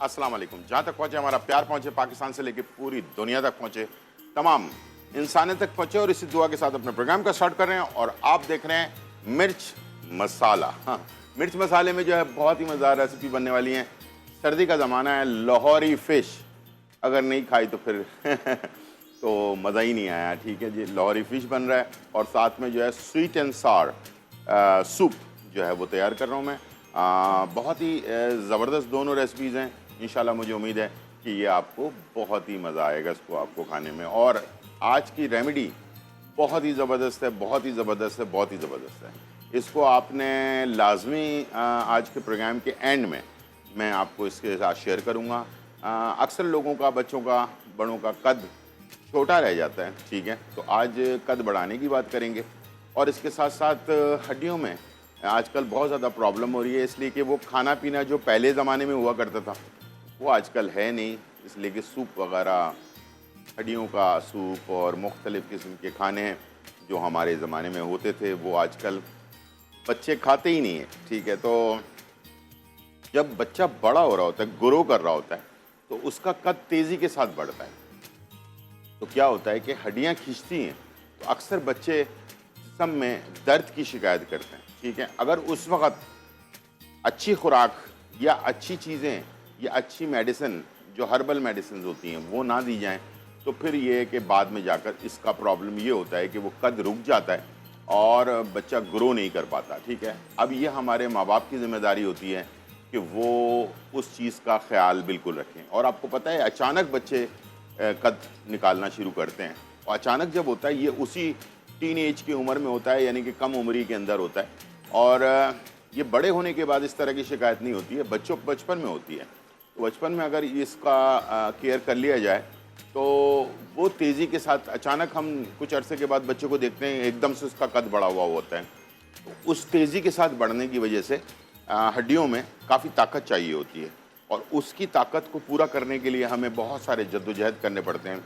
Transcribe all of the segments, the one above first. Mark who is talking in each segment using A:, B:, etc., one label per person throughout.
A: अस्सलाम वालेकुम। जहाँ तक पहुँचे हमारा प्यार पहुँचे, पाकिस्तान से लेकर पूरी दुनिया तक पहुँचे, तमाम इंसानियत तक पहुँचे, और इसी दुआ के साथ अपने प्रोग्राम का स्टार्ट कर रहे हैं। और आप देख रहे हैं मिर्च मसाला। हाँ, मिर्च मसाले में जो है बहुत ही मज़ेदार रेसिपी बनने वाली है। सर्दी का ज़माना है, लाहौरी फ़िश अगर नहीं खाई तो फिर तो मज़ा ही नहीं आया। ठीक है जी, लाहौरी फ़िश बन रहा है और साथ में जो है स्वीट एंड सार सूप जो है वो तैयार कर रहा हूँ मैं। बहुत ही ज़बरदस्त दोनों रेसिपीज़ हैं। इंशाल्लाह मुझे उम्मीद है कि ये आपको बहुत ही मज़ा आएगा इसको आपको खाने में। और आज की रेमेडी बहुत ही ज़बरदस्त है, बहुत ही ज़बरदस्त है, बहुत ही ज़बरदस्त है। इसको आपने लाजमी आज के प्रोग्राम के एंड में मैं आपको इसके साथ शेयर करूँगा। अक्सर लोगों का, बच्चों का, बड़ों का कद छोटा रह जाता है। ठीक है, तो आज कद बढ़ाने की बात करेंगे। और इसके साथ साथ हड्डियों में आजकल बहुत ज़्यादा प्रॉब्लम हो रही है, इसलिए कि वो खाना पीना जो पहले ज़माने में हुआ करता था वो आजकल है नहीं। इसलिए कि सूप वगैरह, हड्डियों का सूप और मुख्तलिफ़ किस्म के खाने जो हमारे ज़माने में होते थे वो आजकल बच्चे खाते ही नहीं हैं। ठीक है, तो जब बच्चा बड़ा हो रहा होता है, ग्रो कर रहा होता है, तो उसका कद तेज़ी के साथ बढ़ता है। तो क्या होता है कि हड्डियाँ खिंचती हैं, तो अक्सर बच्चे जिस्म में दर्द की शिकायत करते हैं। ठीक है, अगर उस वक़्त अच्छी खुराक या अच्छी चीज़ें या अच्छी मेडिसिन जो हर्बल मेडिसिन होती हैं वो ना दी जाएं, तो फिर ये है कि बाद में जाकर इसका प्रॉब्लम ये होता है कि वो कद रुक जाता है और बच्चा ग्रो नहीं कर पाता। ठीक है, अब ये हमारे माँ बाप की ज़िम्मेदारी होती है कि वो उस चीज़ का ख्याल बिल्कुल रखें। और आपको पता है अचानक बच्चे कद निकालना शुरू करते हैं, और अचानक जब होता है ये उसी टीन एज की उम्र में होता है, यानी कि कम उम्री के अंदर होता है। और ये बड़े होने के बाद इस तरह की शिकायत नहीं होती है, बच्चों बचपन में होती है। तो बचपन में अगर इसका केयर कर लिया जाए तो वो तेज़ी के साथ, अचानक हम कुछ अरसे के बाद बच्चे को देखते हैं एकदम से उसका कद बढ़ा हुआ होता है। तो उस तेज़ी के साथ बढ़ने की वजह से हड्डियों में काफ़ी ताकत चाहिए होती है, और उसकी ताकत को पूरा करने के लिए हमें बहुत सारे जद्दोजहद करने पड़ते हैं।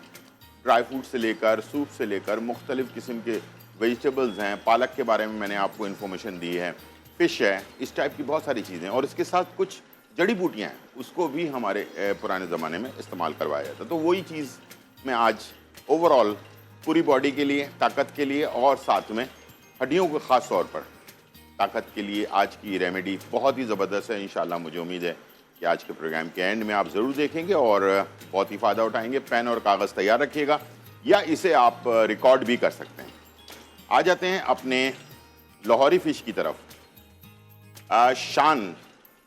A: ड्राई फ्रूट से लेकर, सूप से लेकर, मुख्तलिफ़ किस्म के वेजिटेबल्स हैं, पालक के बारे में मैंने आपको इन्फॉर्मेशन दी है, फ़िश है, इस टाइप की बहुत सारी चीज़ें। और इसके साथ कुछ जड़ी बूटियाँ हैं, उसको भी हमारे पुराने ज़माने में इस्तेमाल करवाया जाता। तो वही चीज़ मैं आज ओवरऑल पूरी बॉडी के लिए, ताकत के लिए, और साथ में हड्डियों को ख़ास तौर पर ताकत के लिए आज की रेमेडी बहुत ही ज़बरदस्त है। इंशाल्लाह मुझे उम्मीद है कि आज के प्रोग्राम के एंड में आप ज़रूर देखेंगे और बहुत ही फ़ायदा उठाएंगे। पेन और कागज़ तैयार रखिएगा, या इसे आप रिकॉर्ड भी कर सकते हैं। आ जाते हैं अपने लाहौरी फ़िश की तरफ। शान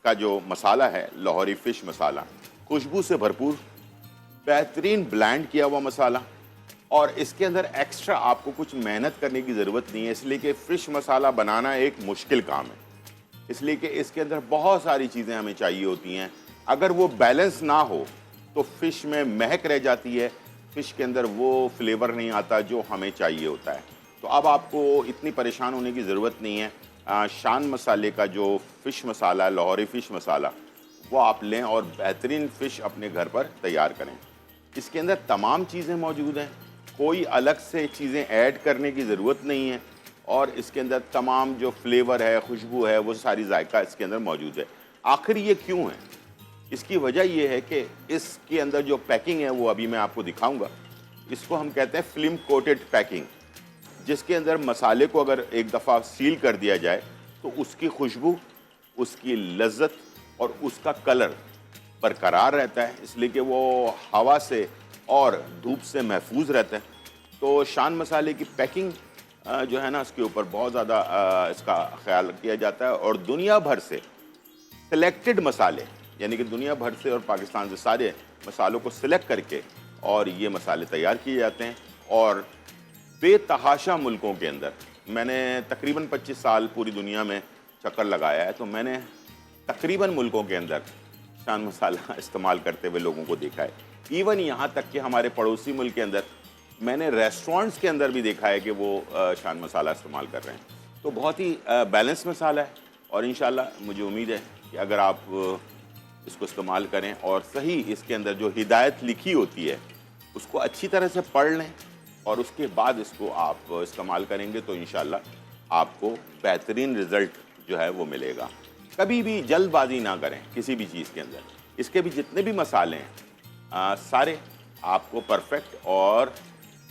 A: का जो मसाला है, लाहौरी फ़िश मसाला, खुशबू से भरपूर, बेहतरीन ब्लेंड किया हुआ मसाला, और इसके अंदर एक्स्ट्रा आपको कुछ मेहनत करने की ज़रूरत नहीं है, इसलिए कि फ़िश मसाला बनाना एक मुश्किल काम है। इसलिए कि इसके अंदर बहुत सारी चीज़ें हमें चाहिए होती हैं। अगर वो बैलेंस ना हो तो फ़िश में महक रह जाती है, फ़िश के अंदर वो फ्लेवर नहीं आता जो हमें चाहिए होता है। तो अब आपको इतनी परेशान होने की ज़रूरत नहीं है। शान मसाले का जो फ़िश मसाला है, लाहौरी फ़िश मसाला, वो आप लें और बेहतरीन फ़िश अपने घर पर तैयार करें। इसके अंदर तमाम चीज़ें मौजूद हैं, कोई अलग से चीज़ें ऐड करने की ज़रूरत नहीं है, और इसके अंदर तमाम जो फ्लेवर है, खुशबू है, वो सारी जायका इसके अंदर मौजूद है। आखिर ये क्यों है? इसकी वजह ये है कि इसके अंदर जो पैकिंग है वो अभी मैं आपको दिखाऊंगा। इसको हम कहते हैं फिल्म कोटेड पैकिंग, जिसके अंदर मसाले को अगर एक दफ़ा सील कर दिया जाए तो उसकी खुशबू, उसकी लज्जत और उसका कलर बरकरार रहता है, इसलिए कि वो हवा से और धूप से महफूज रहता है। तो शान मसाले की पैकिंग जो है ना, इसके ऊपर बहुत ज़्यादा इसका ख्याल किया जाता है, और दुनिया भर से सिलेक्टेड मसाले, यानी कि दुनिया भर से और पाकिस्तान से सारे मसालों को सिलेक्ट करके और ये मसाले तैयार किए जाते हैं। और बेतहाशा मुल्कों के अंदर मैंने तकरीबन 25 साल पूरी दुनिया में चक्कर लगाया है, तो मैंने तकरीबन मुल्कों के अंदर शान मसाला इस्तेमाल करते हुए लोगों को देखा है। इवन यहाँ तक कि हमारे पड़ोसी मुल्क के अंदर मैंने रेस्टोरेंट्स के अंदर भी देखा है कि वो शान मसाला इस्तेमाल कर रहे हैं। तो बहुत ही बैलेंस मसाला है, और इंशाल्लाह मुझे उम्मीद है कि अगर आप इसको इस्तेमाल करें और सही इसके अंदर जो हिदायत लिखी होती है उसको अच्छी तरह से पढ़ लें, और उसके बाद इसको आप इस्तेमाल करेंगे तो इंशाल्लाह आपको बेहतरीन रिज़ल्ट जो है वो मिलेगा। कभी भी जल्दबाजी ना करें किसी भी चीज़ के अंदर। इसके भी जितने भी मसाले हैं सारे आपको परफेक्ट और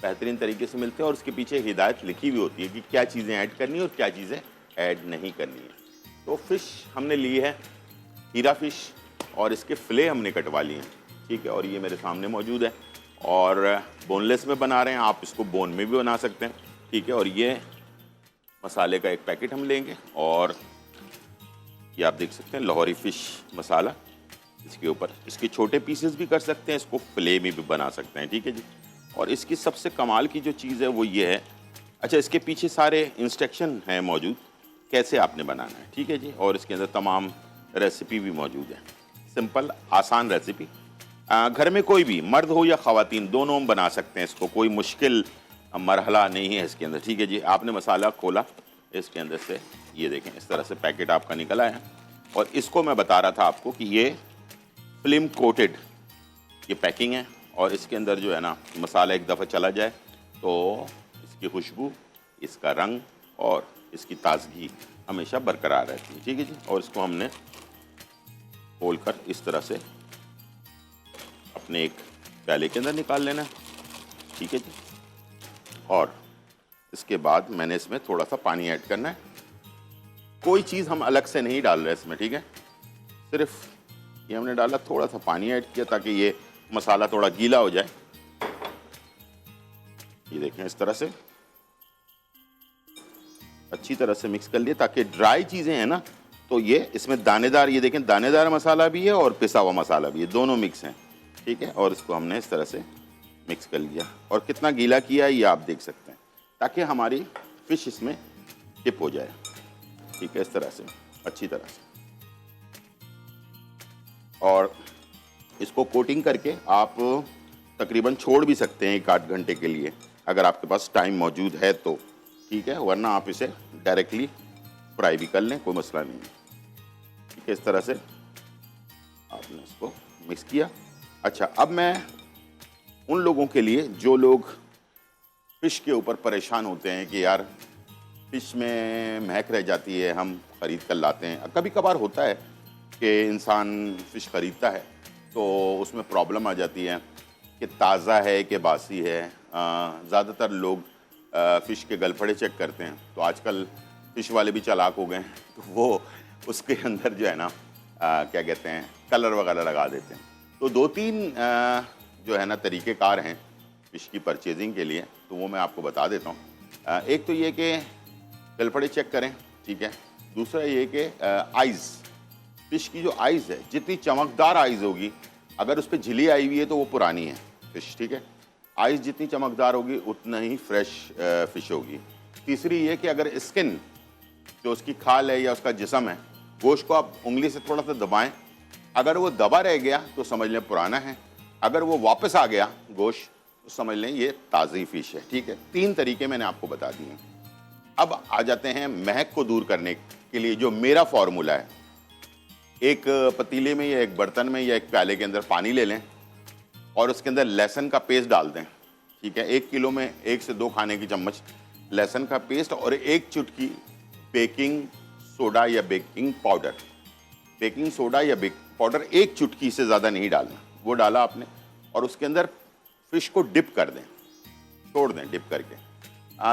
A: बेहतरीन तरीके से मिलते हैं और उसके पीछे हिदायत लिखी हुई होती है कि क्या चीज़ें ऐड करनी है और क्या चीज़ें ऐड नहीं करनी है। तो फ़िश हमने ली है हीरा फ़िश और इसके फ़िले हमने कटवा लिए हैं, ठीक है। और ये मेरे सामने मौजूद है और बोनलेस में बना रहे हैं, आप इसको बोन में भी बना सकते हैं, ठीक है। और ये मसाले का एक पैकेट हम लेंगे और ये आप देख सकते हैं लाहौरी फ़िश मसाला, इसके ऊपर इसके छोटे पीसेस भी कर सकते हैं, इसको फ़िले में भी बना सकते हैं, ठीक है जी। और इसकी सबसे कमाल की जो चीज़ है वो ये है, अच्छा इसके पीछे सारे इंस्ट्रक्शन हैं मौजूद कैसे आपने बनाना है, ठीक है जी। और इसके अंदर तमाम रेसिपी भी मौजूद है, सिंपल आसान रेसिपी। घर में कोई भी मर्द हो या ख़वातीन दोनों बना सकते हैं इसको, कोई मुश्किल मरहला नहीं है इसके अंदर, ठीक है जी। आपने मसाला खोला, इसके अंदर से ये देखें इस तरह से पैकेट आपका निकला है और इसको मैं बता रहा था आपको कि ये फिल्म कोटेड ये पैकिंग है और इसके अंदर जो है ना मसाला एक दफ़ा चला जाए तो इसकी खुशबू, इसका रंग और इसकी ताजगी हमेशा बरकरार रहती है, ठीक है जी। और इसको हमने खोल कर इस तरह से अपने एक प्याले के अंदर निकाल लेना है, ठीक है जी। और इसके बाद मैंने इसमें थोड़ा सा पानी ऐड करना है, कोई चीज़ हम अलग से नहीं डाल रहे इसमें, ठीक है। सिर्फ ये हमने डाला, थोड़ा सा पानी ऐड किया ताकि ये मसाला थोड़ा गीला हो जाए। ये देखें इस तरह से अच्छी तरह से मिक्स कर लिए ताकि ड्राई चीज़ें हैं ना तो ये इसमें दानेदार, ये देखें दानेदार मसाला भी है और पिसा हुआ मसाला भी है, दोनों मिक्स हैं, ठीक है। और इसको हमने इस तरह से मिक्स कर लिया और कितना गीला किया है ये आप देख सकते हैं ताकि हमारी फ़िश इसमें डिप हो जाए, ठीक है, इस तरह से अच्छी तरह से। और इसको कोटिंग करके आप तकरीबन छोड़ भी सकते हैं 1-8 घंटे के लिए अगर आपके पास टाइम मौजूद है तो, ठीक है, वरना आप इसे डायरेक्टली फ्राई भी कर लें, कोई मसला नहीं है, ठीक है। इस तरह से आपने इसको मिक्स किया। अच्छा, अब मैं उन लोगों के लिए जो लोग फ़िश के ऊपर परेशान होते हैं कि यार फ़िश में महक रह जाती है, हम ख़रीद कर लाते हैं, कभी कभार होता है कि इंसान फ़िश ख़रीदता है तो उसमें प्रॉब्लम आ जाती है कि ताज़ा है कि बासी है। ज़्यादातर लोग फ़िश के गलफड़े चेक करते हैं, तो आजकल फ़िश वाले भी चालाक हो गए हैं, तो वो उसके अंदर जो है ना क्या कहते हैं कलर वगैरह लगा देते हैं। तो 2-3 जो है ना तरीक़ेकार हैं फ़िश की परचेजिंग के लिए, तो वो मैं आपको बता देता हूँ। एक तो ये कि गलफड़े चेक करें, ठीक है। दूसरा ये कि आइज़, फ़िश की जो आइज़ है, जितनी चमकदार आइज़ होगी, अगर उस पर झिली आई हुई है तो वो पुरानी है फ़िश, ठीक है। आइज़ जितनी चमकदार होगी उतना ही फ्रेश फ़िश होगी। तीसरी ये कि अगर स्किन जो उसकी खाल है या उसका जिस्म है, गोश्त को आप उंगली से थोड़ा सा दबाएं, अगर वो दबा रह गया तो समझ लें पुराना है, अगर वो वापस आ गया गोश्त तो समझ लें ये ताज़ी फ़िश है, ठीक है। 3 तरीके मैंने आपको बता दिए हैं। अब आ जाते हैं महक को दूर करने के लिए जो मेरा फार्मूला है। एक पतीले में या एक बर्तन में या एक प्याले के अंदर पानी ले लें और उसके अंदर लहसुन का पेस्ट डाल दें, ठीक है। 1 किलो में 1 से 2 खाने की चम्मच लहसुन का पेस्ट और 1 चुटकी बेकिंग सोडा या बेकिंग पाउडर, बेकिंग सोडा या बेकिंग पाउडर 1 चुटकी से ज़्यादा नहीं डालना, वो डाला आपने और उसके अंदर फ़िश को डिप कर दें, छोड़ दें डिप करके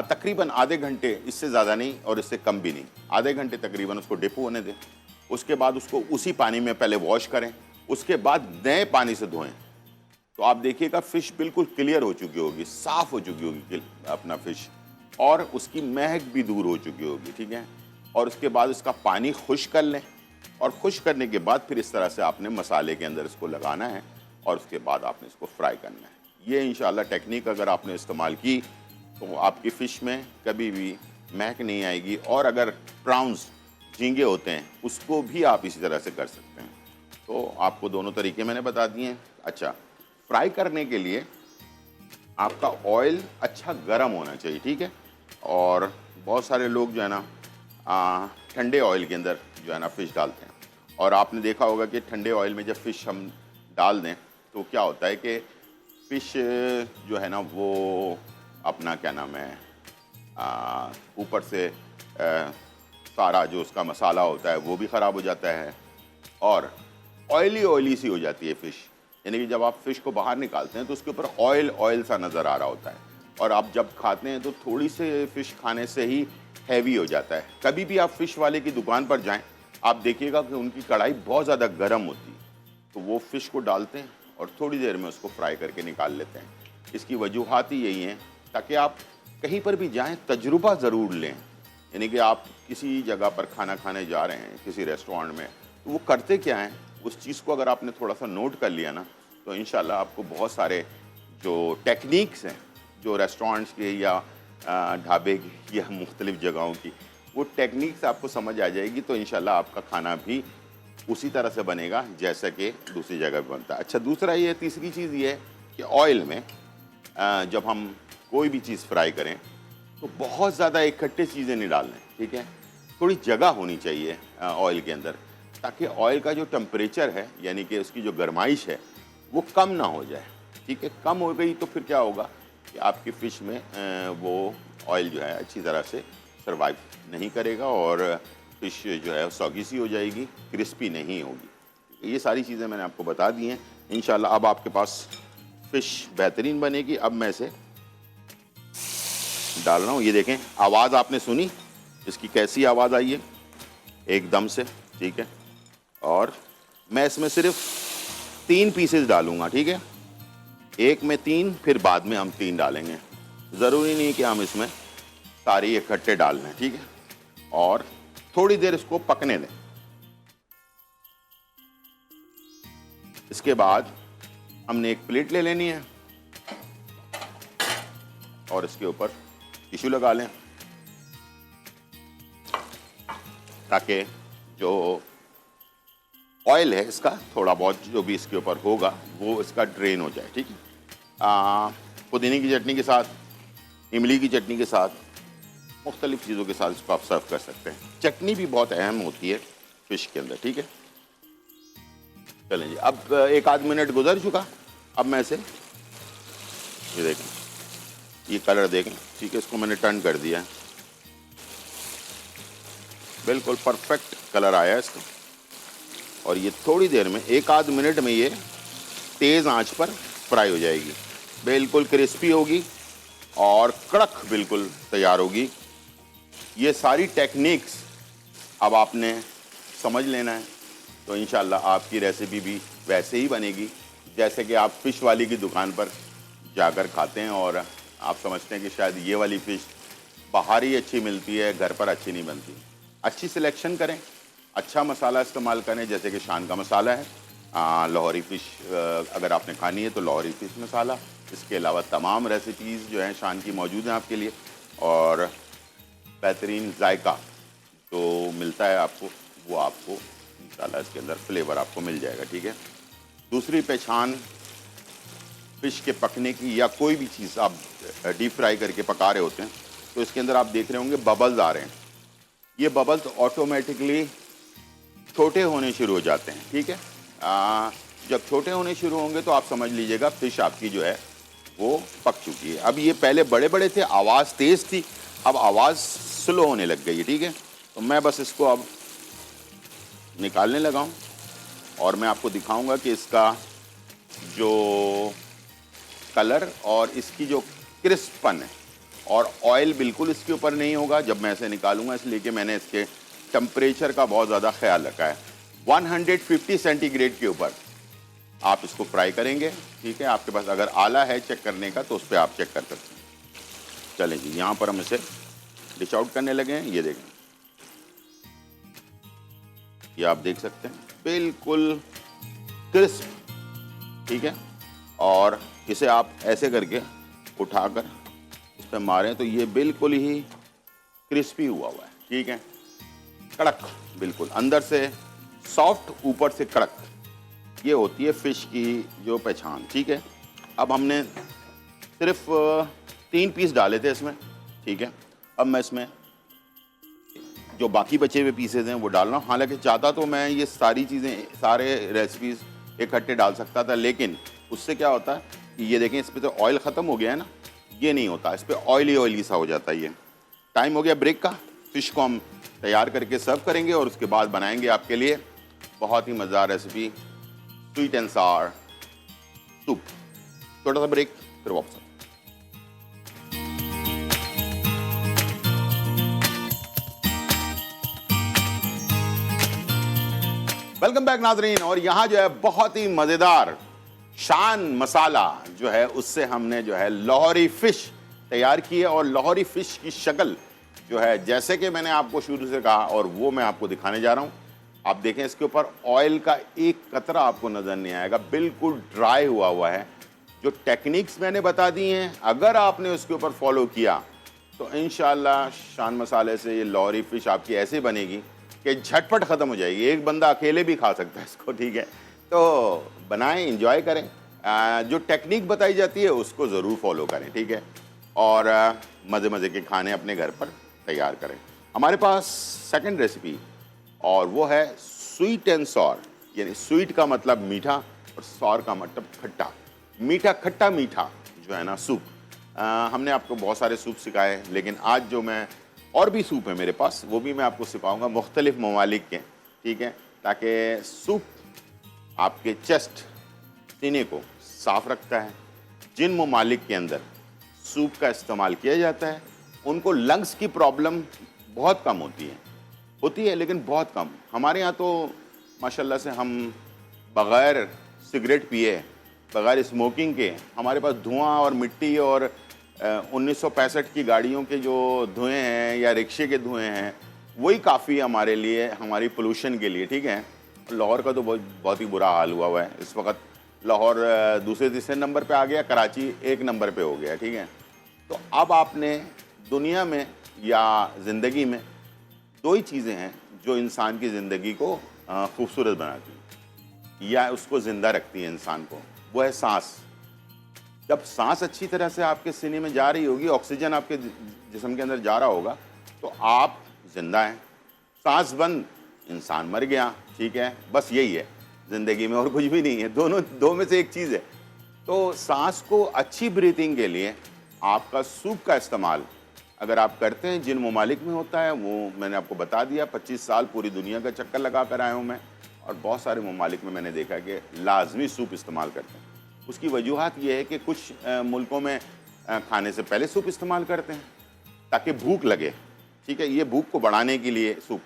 A: तकरीबन आधे घंटे, इससे ज़्यादा नहीं और इससे कम भी नहीं, आधे घंटे तकरीबन उसको डिप होने दें। उसके बाद उसको उसी पानी में पहले वॉश करें, उसके बाद नए पानी से धोएं, तो आप देखिएगा फ़िश बिल्कुल क्लियर हो चुकी होगी, साफ़ हो चुकी होगी अपना फ़िश और उसकी महक भी दूर हो चुकी होगी, ठीक है। और उसके बाद इसका पानी खुश कर लें और खुश करने के बाद फिर इस तरह से आपने मसाले के अंदर इसको लगाना है और उसके बाद आपने इसको फ्राई करना है। ये इंशाल्लाह टेक्निक अगर आपने इस्तेमाल की तो आपकी फ़िश में कभी भी महक नहीं आएगी। और अगर प्राउंस झींगे होते हैं उसको भी आप इसी तरह से कर सकते हैं। तो आपको दोनों तरीके मैंने बता दिए हैं। अच्छा, फ्राई करने के लिए आपका ऑयल अच्छा गर्म होना चाहिए, ठीक है। और बहुत सारे लोग जो है ना ठंडे ऑयल के अंदर जो है ना फ़िश डालते हैं और आपने देखा होगा कि ठंडे ऑयल में जब फ़िश हम डाल दें तो क्या होता है कि फ़िश जो है ना वो अपना क्या नाम है ऊपर से सारा जो उसका मसाला होता है वो भी ख़राब हो जाता है और ऑयली ऑयली सी हो जाती है फ़िश। यानी कि जब आप फ़िश को बाहर निकालते हैं तो उसके ऊपर ऑयल ऑयल सा नज़र आ रहा होता है, और आप जब खाते हैं तो थोड़ी सी फ़िश खाने से ही हैवी हो जाता है। कभी भी आप फ़िश वाले की दुकान पर जाएं, आप देखिएगा कि उनकी कढ़ाई बहुत ज़्यादा गर्म होती है, तो वो फ़िश को डालते हैं और थोड़ी देर में उसको फ्राई करके निकाल लेते हैं। इसकी वजूहात ही यही हैं, ताकि आप कहीं पर भी जाएं तजुर्बा ज़रूर लें। यानी कि आप किसी जगह पर खाना खाने जा रहे हैं, किसी रेस्टोरेंट में, तो वो करते क्या हैं, उस चीज़ को अगर आपने थोड़ा सा नोट कर लिया ना, तो इंशाल्लाह आपको बहुत सारे जो टेक्निक्स हैं, जो रेस्टोरेंट्स के या ढाबे की या मुख्तलिफ़ जगहों की, वो टेक्निक्स आपको समझ आ जाएगी, तो इंशाल्लाह आपका खाना भी उसी तरह से बनेगा जैसा कि दूसरी जगह पे बनता है। अच्छा, दूसरा ये, तीसरी चीज़ ये है कि ऑयल में जब हम कोई भी चीज़ फ्राई करें तो बहुत ज़्यादा इकट्ठे चीज़ें नहीं डालना है, ठीक है। थोड़ी जगह होनी चाहिए ऑयल के अंदर, ताकि ऑयल का जो टेम्परेचर है, यानी कि उसकी जो गर्माइश है, वो कम ना हो जाए, ठीक है। कम हो गई तो फिर क्या होगा कि आपकी फ़िश में वो ऑयल जो है अच्छी तरह से सर्वाइव नहीं करेगा और फ़िश जो है सॉगी सी हो जाएगी, क्रिस्पी नहीं होगी। ये सारी चीज़ें मैंने आपको बता दी हैं। इंशाल्लाह अब आपके पास फ़िश बेहतरीन बनेगी। अब मैं इसे डाल रहा हूँ। ये देखें, आवाज़ आपने सुनी, इसकी कैसी आवाज़ आई है, एकदम से, ठीक है। और मैं इसमें सिर्फ 3 पीसेस डालूंगा, ठीक है। एक में 3, फिर बाद में हम 3 डालेंगे। ज़रूरी नहीं कि हम इसमें सारी इकट्ठे डाल लें, ठीक है। और थोड़ी देर इसको पकने दें। इसके बाद हमने एक प्लेट ले लेनी है और इसके ऊपर टिश्यू लगा लें, ताकि जो ऑयल है इसका थोड़ा बहुत जो भी इसके ऊपर होगा वो इसका ड्रेन हो जाए, ठीक है। पुदीने की चटनी के साथ, इमली की चटनी के साथ, मुख्तलिफ़ चीज़ों के साथ इसको आप सर्व कर सकते हैं। चटनी भी बहुत अहम होती है फ़िश के अंदर, ठीक है। चलें जी, अब 1 आध मिनट गुजर चुका। अब मैं इसे, ये देखें, ये कलर देखें, ठीक है, इसको मैंने टर्न कर दिया है, बिल्कुल परफेक्ट कलर आया है इसका। और ये थोड़ी देर में, 1 आध मिनट में ये तेज़ आंच पर फ्राई हो जाएगी, बिल्कुल क्रिस्पी होगी और कड़क बिल्कुल तैयार होगी। ये सारी टेक्निक्स अब आपने समझ लेना है, तो इंशाल्लाह आपकी रेसिपी भी वैसे ही बनेगी जैसे कि आप फ़िश वाली की दुकान पर जाकर खाते हैं और आप समझते हैं कि शायद ये वाली फ़िश बाहर ही अच्छी मिलती है, घर पर अच्छी नहीं बनती। अच्छी सिलेक्शन करें, अच्छा मसाला इस्तेमाल करें, जैसे कि शान का मसाला है, लाहौरी फ़िश अगर आपने खानी है तो लाहौरी फ़िश मसाला। इसके अलावा तमाम रेसिपीज़ जो हैं शान की मौजूद हैं आपके लिए, और बेहतरीन जायका जो मिलता है आपको, वो आपको इंशाल्लाह इसके अंदर फ्लेवर आपको मिल जाएगा, ठीक है। दूसरी पहचान फ़िश के पकने की, या कोई भी चीज़ आप डीप फ्राई करके पका रहे होते हैं तो इसके अंदर आप देख रहे होंगे बबल्स आ रहे हैं। ये बबल्स ऑटोमेटिकली छोटे होने शुरू हो जाते हैं, ठीक है। जब छोटे होने शुरू होंगे तो आप समझ लीजिएगा फ़िश आपकी जो है वो पक चुकी है। अब ये पहले बड़े बड़े थे, आवाज़ तेज़ थी, अब आवाज़ स्लो होने लग गई है, ठीक है। तो मैं बस इसको अब निकालने लगा हूँ और मैं आपको दिखाऊंगा कि इसका जो कलर और इसकी जो क्रिस्पन है, और ऑयल बिल्कुल इसके ऊपर नहीं होगा जब मैं इसे निकालूंगा, इसलिए कि मैंने इसके टेम्परेचर का बहुत ज़्यादा ख्याल रखा है। 150 सेंटीग्रेड के ऊपर आप इसको फ्राई करेंगे, ठीक है। आपके पास अगर आला है चेक करने का तो उस पर आप चेक कर सकते हैं। चलें जी, यहाँ पर हम इसे डिश आउट करने लगे हैं। ये देखें, ये आप देख सकते हैं बिल्कुल क्रिस्प, ठीक है। और इसे आप ऐसे करके उठाकर इस पर मारें तो ये बिल्कुल ही क्रिस्पी हुआ है, ठीक है। कड़क, बिल्कुल अंदर से सॉफ्ट, ऊपर से कड़क, ये होती है फ़िश की जो पहचान, ठीक है। अब हमने सिर्फ 3 पीस डाले थे इसमें, ठीक है। अब मैं इसमें जो बाकी बचे हुए पीसेज हैं वो डाल रहा हूँ। हालांकि चाहता तो मैं ये सारी चीज़ें, सारे रेसिपीज़ इकट्ठे डाल सकता था, लेकिन उससे क्या होता है कि ये देखें, इस पर तो ऑयल ख़त्म हो गया है ना, ये नहीं होता, इस पर ऑयली ऑयली सा हो जाता है। ये टाइम हो गया ब्रेक का। फ़िश को हम तैयार करके सर्व करेंगे और उसके बाद बनाएंगे आपके लिए बहुत ही मज़ेदार रेसिपी स्वीट एंड सार सूप। छोटा सा ब्रेक, फिर वापस। वेलकम बैक नाजरीन। और यहाँ जो है बहुत ही मजेदार शान मसाला जो है उससे हमने जो है लाहौरी फिश तैयार की है। और लाहौरी फिश की शक्ल जो है जैसे कि मैंने आपको शुरू से कहा और वो मैं आपको दिखाने जा रहा हूँ। आप देखें इसके ऊपर ऑयल का एक कतरा आपको नजर नहीं आएगा, बिल्कुल ड्राई हुआ है। जो टेक्निक्स मैंने बता दी हैं अगर आपने उसके ऊपर फॉलो किया तो इंशाल्लाह शान मसाले से ये लाहौरी फिश आपकी ऐसे बनेगी कि झटपट ख़त्म हो जाएगी। एक बंदा अकेले भी खा सकता है इसको, ठीक है। तो बनाएं, इंजॉय करें। जो टेक्निक बताई जाती है उसको ज़रूर फॉलो करें, ठीक है। और मज़े मज़े के खाने अपने घर पर तैयार करें। हमारे पास सेकंड रेसिपी और वो है स्वीट एंड सॉर, यानी स्वीट का मतलब मीठा और सॉर का मतलब खट्टा। मीठा खट्टा मीठा जो है ना सूप। हमने आपको बहुत सारे सूप सिखाए, लेकिन आज जो मैं और भी सूप है मेरे पास वो भी मैं आपको सिखाऊंगा मुख्तलिफ ममालिक के, ठीक है, ताकि सूप आपके चेस्ट सीने को साफ रखता है। जिन ममालिक के अंदर सूप का इस्तेमाल किया जाता है उनको लंग्स की प्रॉब्लम बहुत कम होती है लेकिन बहुत कम। हमारे यहाँ तो माशाल्लाह से हम बग़ैर सिगरेट पिए, बग़ैर स्मोकिंग के, हमारे पास धुआं और मिट्टी और 1965 की गाड़ियों के जो धुएं हैं या रिक्शे के धुएं हैं वही काफ़ी हमारे लिए, हमारी पोल्यूशन के लिए, ठीक है। लाहौर का तो बहुत ही बुरा हाल हुआ है इस वक्त। लाहौर दूसरे तीसरे नंबर पे आ गया, कराची 1 नंबर पे हो गया, ठीक है। तो अब आपने दुनिया में या ज़िंदगी में 2 ही चीज़ें हैं जो इंसान की ज़िंदगी को खूबसूरत बनाती हैं या उसको ज़िंदा रखती है इंसान को, वो है सांस। जब सांस अच्छी तरह से आपके सीने में जा रही होगी, ऑक्सीजन आपके जिस्म के अंदर जा रहा होगा तो आप जिंदा हैं। सांस बंद, इंसान मर गया, ठीक है। बस यही है ज़िंदगी में और कुछ भी नहीं है। दो में से एक चीज़ है। तो सांस को अच्छी ब्रीथिंग के लिए आपका सूप का इस्तेमाल अगर आप करते हैं, जिन ममालिक में होता है वो मैंने आपको बता दिया। 25 साल पूरी दुनिया का चक्कर लगा कर आया हूँ मैं, और बहुत सारे ममालिक में मैंने देखा कि लाजमी सूप इस्तेमाल करते हैं। उसकी वजूहत ये है कि कुछ मुल्कों में खाने से पहले सूप इस्तेमाल करते हैं ताकि भूख लगे, ठीक है, ये भूख को बढ़ाने के लिए सूप।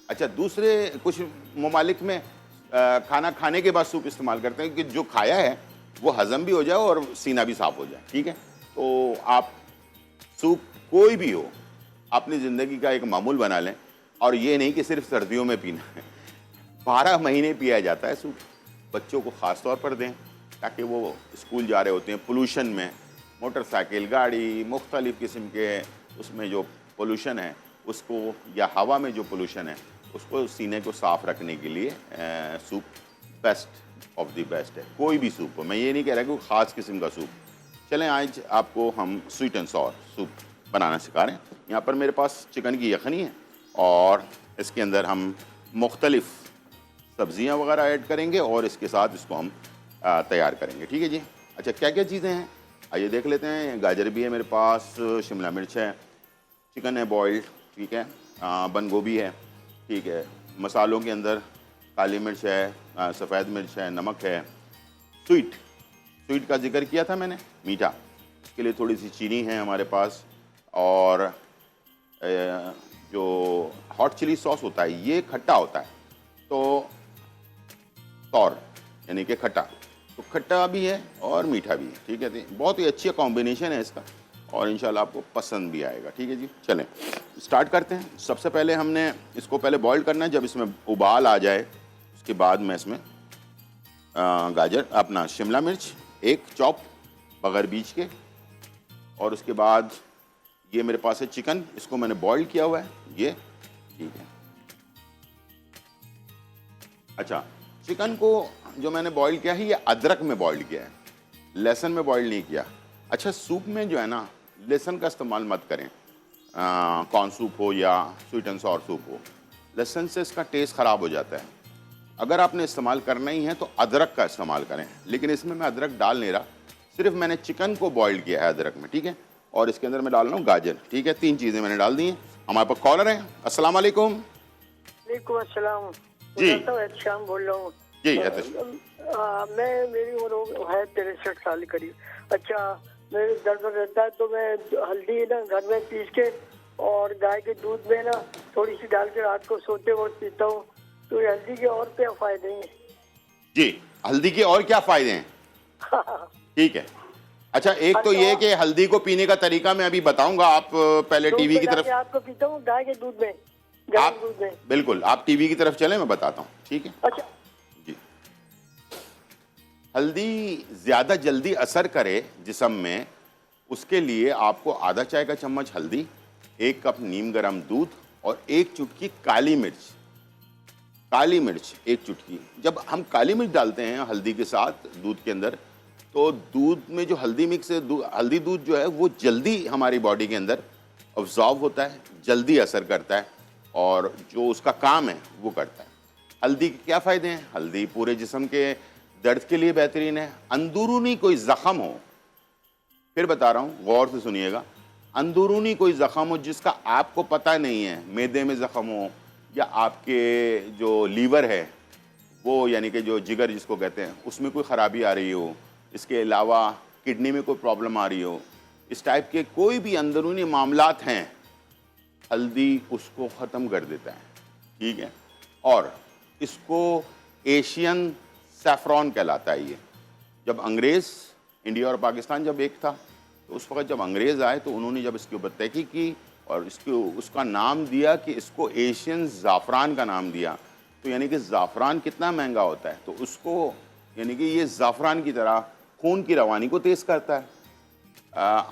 A: अच्छा, दूसरे कुछ ममालिक में खाना खाने के बाद सूप इस्तेमाल करते हैं कि जो खाया है वो हज़म भी हो जाए और सीना भी साफ़ हो जाए, ठीक है। तो आप सूप कोई भी हो अपनी ज़िंदगी का एक मामूल बना लें, और ये नहीं कि सिर्फ सर्दियों में पीना है, 12 महीने पिया जाता है सूप। बच्चों को ख़ास तौर पर दें ताकि वो स्कूल जा रहे होते हैं पोल्यूशन में, मोटरसाइकिल, गाड़ी, मुख्तलिफ़ किस्म के उसमें जो पोल्यूशन है उसको, या हवा में जो पोल्यूशन है उसको, सीने को साफ़ रखने के लिए soup best of the best है। कोई भी सूप हो, मैं ये नहीं कह रहा कि कोई ख़ास किस्म का सूप। चलें आज आपको हम स्वीट एंड सॉर सूप बनाना सिखा रहे हैं। यहाँ पर मेरे पास चिकन की यखनी है और इसके अंदर हम मुख्तलिफ़ सब्ज़ियाँ वगैरह ऐड करेंगे और इसके साथ इसको हम तैयार करेंगे, ठीक है जी। अच्छा, क्या क्या चीज़ें हैं आइए देख लेते हैं। गाजर भी है मेरे पास, शिमला मिर्च है, चिकन है बॉइल्ड, ठीक है, बंद गोभी है, ठीक है। मसालों के अंदर काली मिर्च है, सफ़ेद मिर्च है, नमक है। स्वीट का जिक्र किया था मैंने, मीठा, इसके लिए थोड़ी सी चीनी है हमारे पास। और जो हॉट चिली सॉस होता है ये खट्टा होता है, तो सॉर यानी कि खट्टा, तो खट्टा भी है और मीठा भी है, ठीक है। तो बहुत ही अच्छी कॉम्बिनेशन है इसका और इंशाल्लाह आपको पसंद भी आएगा, ठीक है जी। चलें स्टार्ट करते हैं। सबसे पहले हमने इसको पहले बॉईल करना है। जब इसमें उबाल आ जाए उसके बाद मैं इसमें गाजर, अपना शिमला मिर्च 1 चॉप बगैर बीज के, और उसके बाद ये मेरे पास है चिकन, इसको मैंने बॉईल किया हुआ है ये, ठीक है। अच्छा, चिकन को जो मैंने बॉईल किया है ये अदरक में बॉईल किया है, लहसुन में बॉईल नहीं किया। अच्छा, सूप में जो है ना लहसुन का इस्तेमाल मत करें, कॉर्न सूप हो या स्वीट एंड सॉर सूप हो, लहसुन से इसका टेस्ट ख़राब हो जाता है। अगर आपने इस्तेमाल करना ही है तो अदरक का इस्तेमाल करें, लेकिन इसमें मैं अदरक डाल नहीं रहा, सिर्फ मैंने चिकन को बॉईल किया है अदरक में, ठीक है। और इसके अंदर मैं डाल रहा हूँ गाजर, ठीक है। 3 चीज़ें मैंने डाल दी हैं। हमारे पास कॉलर है। अस्सलाम वालेकुम।
B: वालेकुम अस्सलाम
A: जी,
B: शाम बोल रहा हूँ।
A: जी हितेश।
B: मेरी उम्र है 63 साल करीब। अच्छा, मेरे दर्द रहता है तो मैं हल्दी ना घर में पीस के और गाय के दूध में ना थोड़ी सी डाल के रात को सोते वक्त पीता हूँ। तो ये हल्दी के और क्या फायदे हैं?
A: जी, हल्दी के और क्या फायदे हैं? ठीक है। अच्छा, एक तो ये कि हल्दी को पीने का तरीका मैं अभी बताऊंगा, आप पहले टीवी की तरफ
B: आपको पीता हूँ गाय के दूध में,
A: आप
B: दूध में।
A: बिल्कुल, आप टीवी की तरफ चलें, मैं बताता हूँ, ठीक है?
B: अच्छा
A: जी। हल्दी ज्यादा जल्दी असर करे जिस्म में, उसके लिए आपको आधा चाय का चम्मच हल्दी, 1 कप नीम गर्म दूध और 1 चुटकी काली मिर्च। काली मिर्च 1 चुटकी। जब हम काली मिर्च डालते हैं हल्दी के साथ दूध के अंदर, तो दूध में जो हल्दी मिक्स है, हल्दी दूध जो है वो जल्दी हमारी बॉडी के अंदर अब्जॉर्ब होता है, जल्दी असर करता है और जो उसका काम है वो करता है। हल्दी के क्या फ़ायदे हैं? हल्दी पूरे जिस्म के दर्द के लिए बेहतरीन है। अंदरूनी कोई ज़ख़म हो, फिर बता रहा हूँ, गौर से सुनिएगा, अंदरूनी कोई ज़ख़म हो जिसका आपको पता नहीं है, मैदे में ज़ख़म हो या आपके जो लीवर है वो, यानी कि जो जिगर जिसको कहते हैं, उसमें कोई ख़राबी आ रही हो, इसके अलावा किडनी में कोई प्रॉब्लम आ रही हो, इस टाइप के कोई भी अंदरूनी मामलात हैं, हल्दी उसको ख़त्म कर देता है, ठीक है? और इसको एशियन सैफ़रॉन कहलाता है ये। जब अंग्रेज़, इंडिया और पाकिस्तान जब एक था, तो उस वक्त जब अंग्रेज़ आए तो उन्होंने जब इसके ऊपर तहकीक की और इसको उसका नाम दिया कि इसको एशियन ज़ाफ़रान का नाम दिया। तो यानी कि ज़ाफ़रान कितना महंगा होता है, तो उसको यानी कि ये ज़ाफ़रान की तरह खून की रवानी को तेज़ करता है,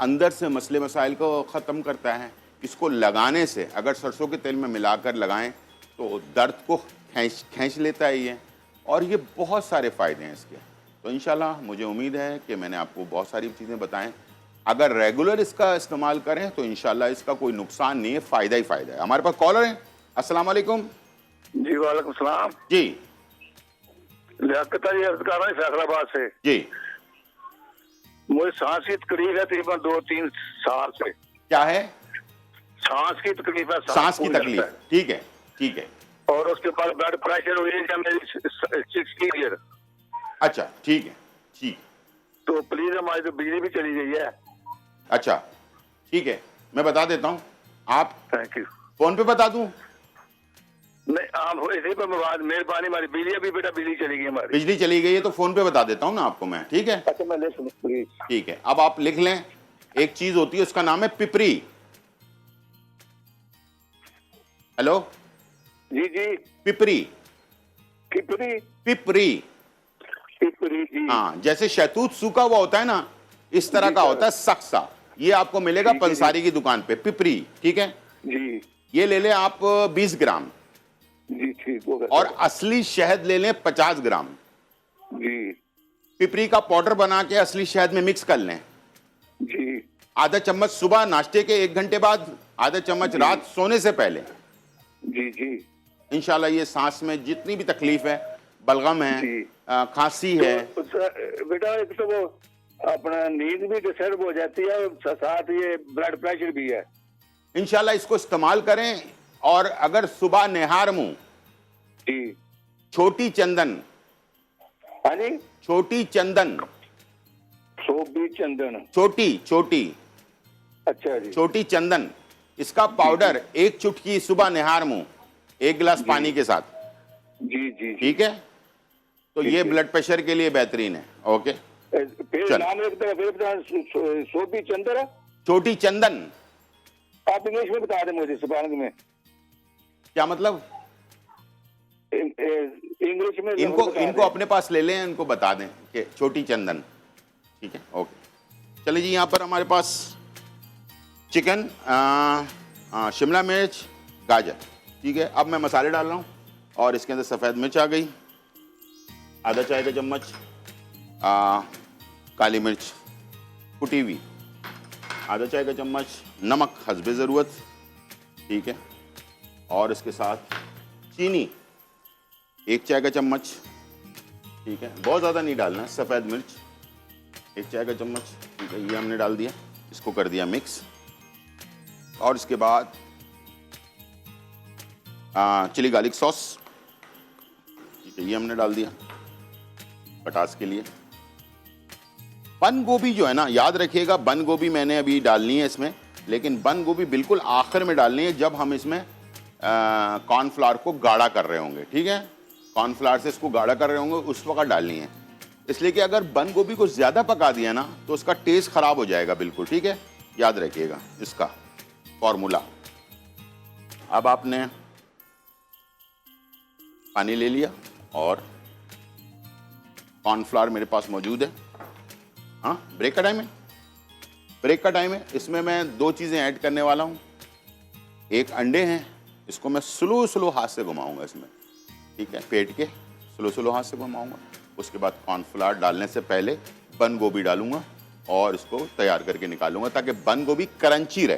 A: अंदर से मसले मसाइल को ख़त्म करता है। इसको लगाने से, अगर सरसों के तेल में मिलाकर लगाएं तो दर्द को खींच लेता है ये, और ये बहुत सारे फ़ायदे हैं इसके। तो इंशाल्लाह मुझे उम्मीद है कि मैंने आपको बहुत सारी चीज़ें बताएं। अगर रेगुलर इसका इस्तेमाल करें तो इंशाल्लाह इसका कोई नुकसान नहीं है, फ़ायदा ही फ़ायदा है। हमारे पास कॉलर हैं। अस्सलाम वालेकुम।
C: जी वालेकुम सलाम।
A: जी
C: लियाकत अली अर्ज कर रहा हूँ फैसलाबाद से।
A: जी,
C: मुझे सांस की तकलीफ है तकरीबन 2-3 साल से।
A: क्या है?
C: सांस की तकलीफ है,
A: सांस की
C: फूल जाता
A: तकलीफ,
C: है।
A: ठीक है, ठीक है।
C: और उसके बाद ब्लड प्रेशर हुई है मेरी 60 ईयर।
A: अच्छा, ठीक है, ठीक।
C: तो प्लीज हमारी तो बिजली भी चली गई है।
A: अच्छा, ठीक है, मैं बता देता हूँ। आप
C: थैंक यू।
A: फ़ोन पे बता दूँ?
C: नहीं, आप इसी पर मेहरबानी, हमारी बिजली अभी बेटा बिजली चली गई हमारी।
A: बिजली चली गई है तो फ़ोन पे बता देता हूँ ना आपको मैं, ठीक है?
C: अच्छा मैं लिख लूं प्लीज।
A: ठीक है, अब आप लिख लें। एक चीज़ होती है, उसका नाम है पिपरी। हेलो?
C: जी जी।
A: पिपरी,
C: किपरी
A: पिपरी।
C: किपरी जी।
A: हाँ, जैसे शहतूत सूखा हुआ होता है ना, इस तरह
C: जी
A: का
C: सर।
A: होता है सक्सा। ये आपको मिलेगा
C: ठीक है,
A: पंसारी की दुकान पे, पिपरी, ठीक है?
C: जी
A: ये ले लें आप 20 ग्राम,
C: जी ठीक हो गया
A: और
C: सर।
A: असली शहद ले लें 50 ग्राम।
C: जी
A: पिपरी का पाउडर बना के असली शहद में मिक्स कर लें।
C: जी
A: आधा चम्मच सुबह नाश्ते के 1 घंटे बाद, आधा चम्मच रात सोने से पहले।
C: जी जी।
A: इंशाल्लाह ये सांस में जितनी भी तकलीफ है, बलगम है,
C: जी।
A: खांसी है,
C: तो बेटा एक तो वो अपना नींद भी डिस्टर्ब हो जाती है और साथ ये ब्लड प्रेशर भी है।
A: इंशाल्लाह इसको इस्तेमाल करें। और अगर सुबह निहार मुंह
C: जी
A: छोटी चंदन,
C: हाँ जी।
A: छोटी चंदन,
C: सोबी चंदन।
A: छोटी छोटी
C: अच्छा जी।
A: छोटी चंदन, इसका पाउडर 1 चुटकी सुबह निहार मुंह 1 गिलास पानी के साथ,
C: जी जी जी।
A: ठीक है? तो
C: ठीक
A: ये
C: है।
A: ब्लड प्रेशर के लिए बेहतरीन है। ओके,
C: फिर
A: चल।
C: नाम एक दफा फिर बता। सोबी चंदन है?
A: छोटी चंदन,
C: आप इंग्लिश में बता दें मुझे, स्पेलिंग में।
A: क्या मतलब?
C: इंग्लिश में
A: इनको
C: बता
A: इनको
C: दें।
A: अपने पास ले लें, इनको बता दें कि छोटी चंदन, ठीक है? ओके, चलिए जी। यहाँ पर हमारे पास चिकन, शिमला मिर्च, गाजर, ठीक है? अब मैं मसाले डाल रहा हूँ, और इसके अंदर सफ़ेद मिर्च आ गई, आधा चाय का चम्मच काली मिर्च कुटी हुई, आधा चाय का चम्मच नमक हस्बे ज़रूरत, ठीक है? और इसके साथ चीनी 1 चाय का चम्मच, ठीक है? बहुत ज़्यादा नहीं डालना है। सफ़ेद मिर्च 1 चाय का चम्मच, ठीक है? ये हमने डाल दिया, इसको कर दिया मिक्स। और इसके बाद चिली गार्लिक सॉस, ठीक है? ये हमने डाल दिया। खटास के लिए। बंद गोभी जो है ना, याद रखिएगा, बंद गोभी मैंने अभी डालनी है इसमें, लेकिन बंद गोभी बिल्कुल आखिर में डालनी है जब हम इसमें कॉर्नफ्लावर को गाढ़ा कर रहे होंगे। ठीक है, कॉर्नफ्लावर से इसको गाढ़ा कर रहे होंगे उस वक्त डालनी है, इसलिए कि अगर बंद गोभी को ज़्यादा पका दिया ना तो उसका टेस्ट खराब हो जाएगा बिल्कुल। ठीक है, याद रखिएगा इसका फॉर्मूला। अब आपने पानी ले लिया और कॉर्नफ्लावर मेरे पास मौजूद है। हाँ, ब्रेक का टाइम है, ब्रेक का टाइम है। इसमें मैं दो चीज़ें ऐड करने वाला हूँ। एक अंडे हैं, इसको मैं स्लो हाथ से घुमाऊंगा इसमें। ठीक है, फेंट के स्लो हाथ से घुमाऊंगा। उसके बाद कॉर्नफ्लावर डालने से पहले बंद गोभी डालूंगा और इसको तैयार करके निकालूंगा ताकि बंद गोभी क्रंची रहे।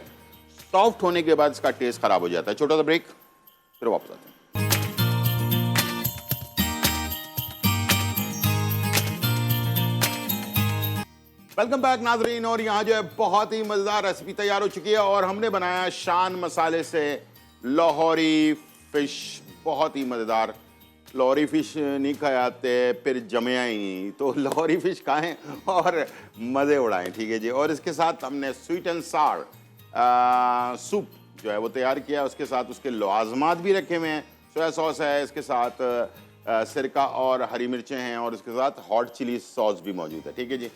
A: सॉफ्ट होने के बाद इसका टेस्ट खराब हो जाता है। छोटा सा ब्रेक, फिर वापस आते हैं। वेलकम बैक नाजरीन। और यहाँ जो है बहुत ही मजेदार रेसिपी तैयार हो चुकी है और हमने बनाया शान मसाले से लाहौरी फिश। बहुत ही मजेदार। लाहौरी फिश नहीं खाते फिर जमे ही नहीं, तो लाहौरी फिश खाएं और मज़े उड़ाएं। ठीक है जी। और इसके साथ हमने स्वीट एंड सार सूप जो है वो तैयार किया। उसके साथ उसके लवाजमात भी रखे हुए हैं। सोया सॉस है, इसके साथ सिरका और हरी मिर्चें हैं और इसके साथ हॉट चिली सॉस भी मौजूद है। ठीक है जी।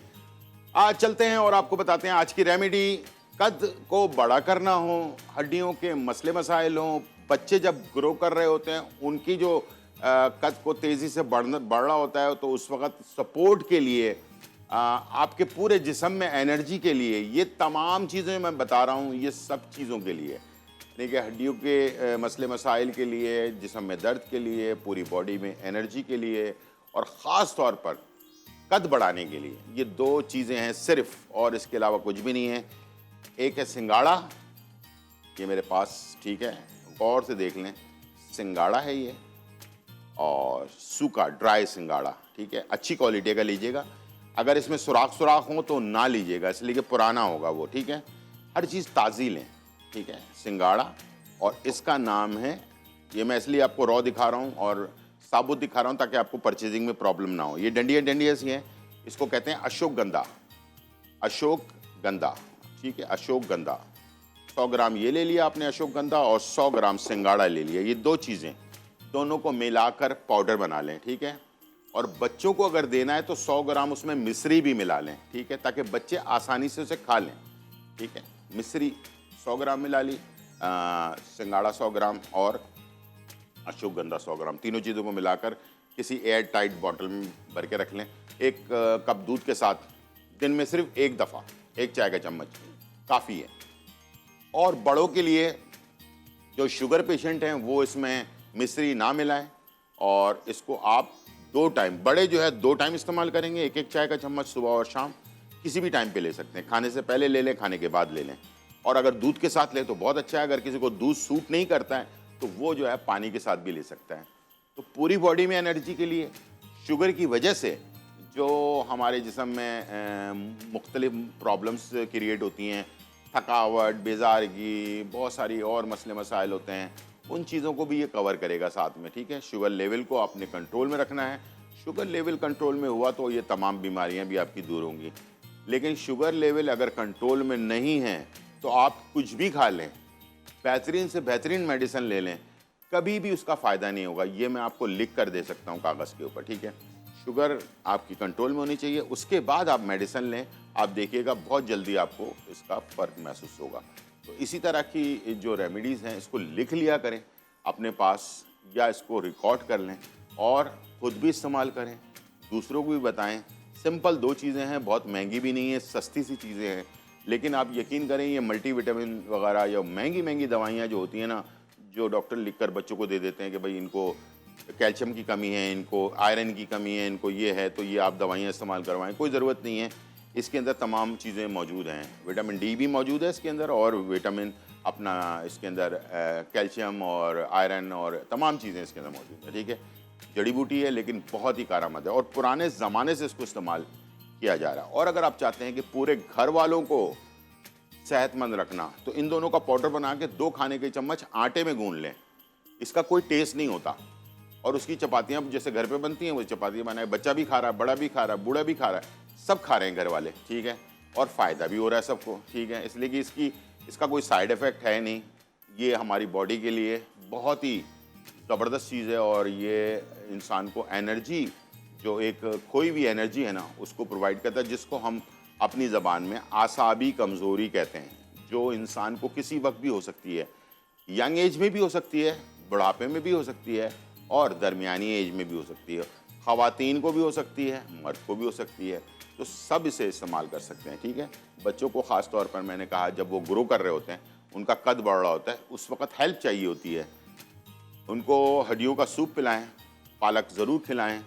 A: आज चलते हैं और आपको बताते हैं आज की रेमेडी। कद को बड़ा करना हो, हड्डियों के मसले मसाइल हों, बच्चे जब ग्रो कर रहे होते हैं उनकी जो कद को तेज़ी से बढ़ना होता है, तो उस वक्त सपोर्ट के लिए आपके पूरे जिस्म में एनर्जी के लिए ये तमाम चीज़ें मैं बता रहा हूँ, ये सब चीज़ों के लिए, यानी कि हड्डियों के मसले मसाइल के लिए, जिस्म में दर्द के लिए, पूरी बॉडी में एनर्जी के लिए और ख़ास तौर पर कद बढ़ाने के लिए। ये दो चीज़ें हैं सिर्फ, और इसके अलावा कुछ भी नहीं है। एक है सिंगाड़ा, ये मेरे पास, ठीक है, गौर से देख लें, सिंगाड़ा है ये, और सूखा ड्राई सिंगाड़ा। ठीक है, अच्छी क्वालिटी का लीजिएगा। अगर इसमें सुराख हो तो ना लीजिएगा, इसलिए कि पुराना होगा वो। ठीक है, हर चीज़ ताज़ी लें। ठीक है, सिंगाड़ा, और इसका नाम है, ये मैं इसलिए आपको रॉ दिखा रहा हूँ और साबुत दिखा रहा हूँ ताकि आपको परचेजिंग में प्रॉब्लम ना हो। ये डंडियाँ सी हैं, इसको कहते हैं अशोकगंधा। अशोकगंधा, ठीक है, अशोकगंधा। 100 ग्राम ये ले लिया आपने अशोकगंधा और 100 ग्राम सिंगाड़ा ले लिया। ये दो चीज़ें, दोनों को मिलाकर पाउडर बना लें। ठीक है, और बच्चों को अगर देना है तो 100 ग्राम उसमें मिश्री भी मिला लें। ठीक है, ताकि बच्चे आसानी से उसे खा लें। ठीक है, मिश्री 100 ग्राम मिला ली, सिंगाड़ा 100 ग्राम और अशोकगंधा 100 ग्राम, तीनों चीज़ों को मिलाकर किसी एयर टाइट बॉटल में भर के रख लें। एक कप दूध के साथ दिन में सिर्फ एक दफ़ा 1 चाय का चम्मच काफ़ी है। और बड़ों के लिए, जो शुगर पेशेंट हैं, वो इसमें मिश्री ना मिलाएं और इसको आप 2 टाइम, बड़े जो है 2 टाइम इस्तेमाल करेंगे, 1-1 चाय का चम्मच सुबह और शाम, किसी भी टाइम पे ले सकते हैं। खाने से पहले ले लें, खाने के बाद ले लें। और अगर दूध के साथ लें तो बहुत अच्छा है। अगर किसी को दूध सूट नहीं करता है तो वो जो है पानी के साथ भी ले सकता है। तो पूरी बॉडी में एनर्जी के लिए, शुगर की वजह से जो हमारे जिस्म में मुख्तलिफ प्रॉब्लम्स क्रिएट होती हैं, थकावट, बेजारगी, बहुत सारी और मसले मसाइल होते हैं, उन चीज़ों को भी ये कवर करेगा साथ में। ठीक है, शुगर लेवल को आपने कंट्रोल में रखना है। शुगर लेवल कंट्रोल में हुआ तो ये तमाम बीमारियां भी आपकी दूर होंगी। लेकिन शुगर लेवल अगर कंट्रोल में नहीं है तो आप कुछ भी खा लें, बेहतरीन से बेहतरीन मेडिसिन ले लें, कभी भी उसका फ़ायदा नहीं होगा। ये मैं आपको लिख कर दे सकता हूँ कागज़ के ऊपर। ठीक है, शुगर आपकी कंट्रोल में होनी चाहिए, उसके बाद आप मेडिसिन लें। आप देखिएगा बहुत जल्दी आपको इसका फ़र्क महसूस होगा। तो इसी तरह की जो रेमेडीज़ हैं, इसको लिख लिया करें अपने पास या इसको रिकॉर्ड कर लें और ख़ुद भी इस्तेमाल करें, दूसरों को भी बताएं। सिंपल 2 चीज़ें हैं, बहुत महंगी भी नहीं है, सस्ती सी चीज़ें हैं। लेकिन आप यकीन करें, ये मल्टीविटामिन वगैरह या महंगी दवाइयाँ जो होती हैं ना, जो डॉक्टर लिखकर बच्चों को दे देते हैं कि भाई इनको कैल्शियम की कमी है, इनको आयरन की कमी है, इनको ये है, तो ये आप दवाइयाँ इस्तेमाल करवाएं, कोई ज़रूरत नहीं है। इसके अंदर तमाम चीज़ें मौजूद हैं। विटामिन डी भी मौजूद है इसके अंदर, और विटामिन अपना इसके अंदर कैल्शियम और आयरन और तमाम चीज़ें इसके अंदर मौजूद हैं। ठीक है, जड़ी बूटी है लेकिन बहुत ही कारआमद है और पुराने ज़माने से इसको इस्तेमाल किया जा रहा है। और अगर आप चाहते हैं कि पूरे घर वालों को सेहतमंद रखना, तो इन दोनों का पाउडर बना के 2 खाने के चम्मच आटे में गूंद लें। इसका कोई टेस्ट नहीं होता, और उसकी चपातियाँ जैसे घर पे बनती हैं वो चपातियाँ बनाए, बच्चा भी खा रहा है, बड़ा भी खा रहा है, बूढ़ा भी खा रहा है, सब खा रहे हैं घर वाले, ठीक है, और फ़ायदा भी हो रहा है सबको, ठीक है, इसलिए कि इसका कोई साइड इफ़ेक्ट है नहीं। ये हमारी बॉडी के लिए बहुत ही ज़बरदस्त चीज़ है और ये इंसान को एनर्जी, जो एक खोई हुई एनर्जी है ना, उसको प्रोवाइड करता है, जिसको हम अपनी ज़बान में आसाबी कमज़ोरी कहते हैं, जो इंसान को किसी वक्त भी हो सकती है, यंग एज में भी हो सकती है, बुढ़ापे में भी हो सकती है और दरमियानी एज में भी हो सकती है, ख़वातीन को भी हो सकती है, मर्द को भी हो सकती है, तो सब इसे इस्तेमाल कर सकते हैं, ठीक है। बच्चों को ख़ास तौर पर मैंने कहा, जब वो ग्रो कर रहे होते हैं, उनका कद बढ़ रहा होता है, उस वक़्त हेल्प चाहिए होती है, उनको हड्डियों का सूप पिलाएं, पालक ज़रूर खिलाएं,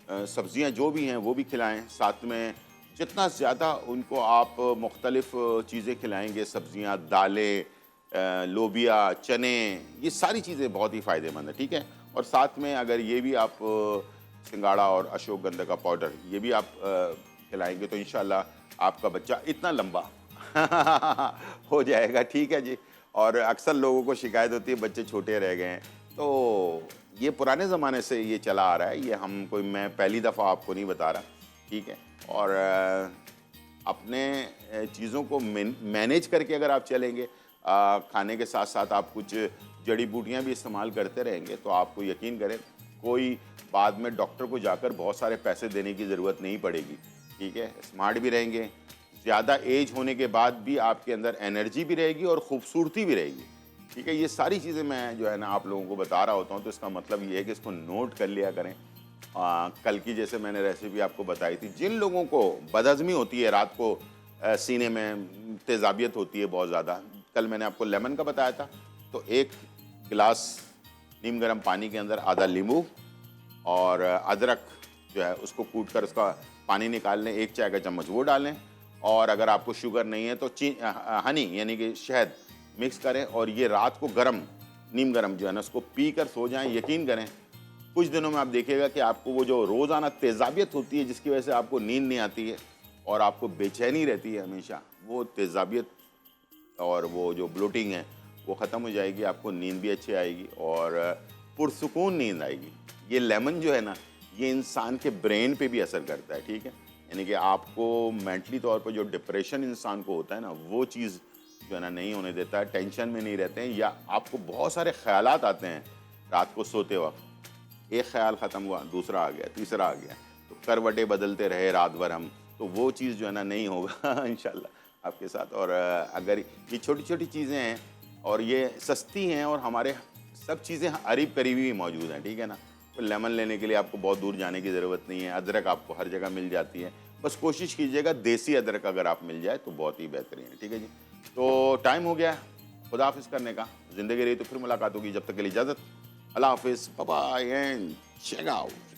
A: सब्ज़ियां जो भी हैं वो भी खिलाएं, साथ में जितना ज़्यादा उनको आप मुख्तलिफ़ चीज़ें खिलाएंगे, सब्ज़ियां, दालें, लोबिया, चने, ये सारी चीज़ें बहुत ही फ़ायदेमंद है, ठीक है। और साथ में अगर ये भी आप सिंगाड़ा और अशोकगंधा का पाउडर ये भी आप खिलाएंगे तो इंशाल्लाह आपका बच्चा इतना लंबा हो जाएगा, ठीक है जी। और अक्सर लोगों को शिकायत होती है बच्चे छोटे रह गए हैं, तो ये पुराने ज़माने से ये चला आ रहा है, ये मैं पहली दफ़ा आपको नहीं बता रहा, ठीक है। और अपने चीज़ों को मैनेज करके अगर आप चलेंगे, खाने के साथ साथ आप कुछ जड़ी बूटियाँ भी इस्तेमाल करते रहेंगे, तो आपको यकीन करें कोई बाद में डॉक्टर को जाकर बहुत सारे पैसे देने की ज़रूरत नहीं पड़ेगी, ठीक है। स्मार्ट भी रहेंगे, ज़्यादा एज होने के बाद भी आपके अंदर एनर्जी भी रहेगी और ख़ूबसूरती भी रहेगी, ठीक है। ये सारी चीज़ें मैं जो है ना आप लोगों को बता रहा होता हूँ, तो इसका मतलब ये है कि इसको नोट कर लिया करें। कल की जैसे मैंने रेसिपी आपको बताई थी, जिन लोगों को बदहज़मी होती है, रात को सीने में तेज़ाबियत होती है बहुत ज़्यादा, कल मैंने आपको लेमन का बताया था, तो 1 गिलास नीम गर्म पानी के अंदर आधा नींबू और अदरक जो है उसको कूट कर उसका पानी निकाल लें, 1 चाय का चम्मच वो डालें, और अगर आपको शुगर नहीं है तो हनी यानी कि शहद मिक्स करें, और ये रात को गरम नीम गरम जो है ना उसको पी कर सो जाएं। यकीन करें कुछ दिनों में आप देखिएगा कि आपको वो जो रोज़ाना तेज़ाबियत होती है जिसकी वजह से आपको नींद नहीं आती है और आपको बेचैनी रहती है हमेशा, वो तेज़ाबियत और वो जो ब्लोटिंग है वो ख़त्म हो जाएगी, आपको नींद भी अच्छी आएगी और पुरसुकून नींद आएगी। ये लेमन जो है ना, ये इंसान के ब्रेन पे भी असर करता है, ठीक है। यानी कि आपको मेंटली तौर पर जो डिप्रेशन इंसान को होता है ना, वो चीज़ जो है ना नहीं होने देता है, टेंशन में नहीं रहते हैं, या आपको बहुत सारे ख़यालात आते हैं रात को सोते वक्त, एक ख़्याल ख़त्म हुआ, दूसरा आ गया, तीसरा आ गया, तो करवटें बदलते रहे रात भर हम, तो वो चीज़ जो है ना नहीं होगा इंशाल्लाह आपके साथ। और अगर ये छोटी छोटी चीज़ें हैं और ये सस्ती हैं और हमारे सब चीज़ें करीब करीब ही मौजूद हैं, ठीक है ना। तो लेमन लेने के लिए आपको बहुत दूर जाने की ज़रूरत नहीं है, अदरक आपको हर जगह मिल जाती है, बस कोशिश कीजिएगा देसी अदरक अगर आप मिल जाए तो बहुत ही बेहतरीन है, ठीक है जी। तो टाइम हो गया खुदा हाफिज़ करने का, ज़िंदगी रही तो फिर मुलाकात होगी, जब तक के लिए इजाज़त, अल्लाह हाफिज़, bye bye and check out.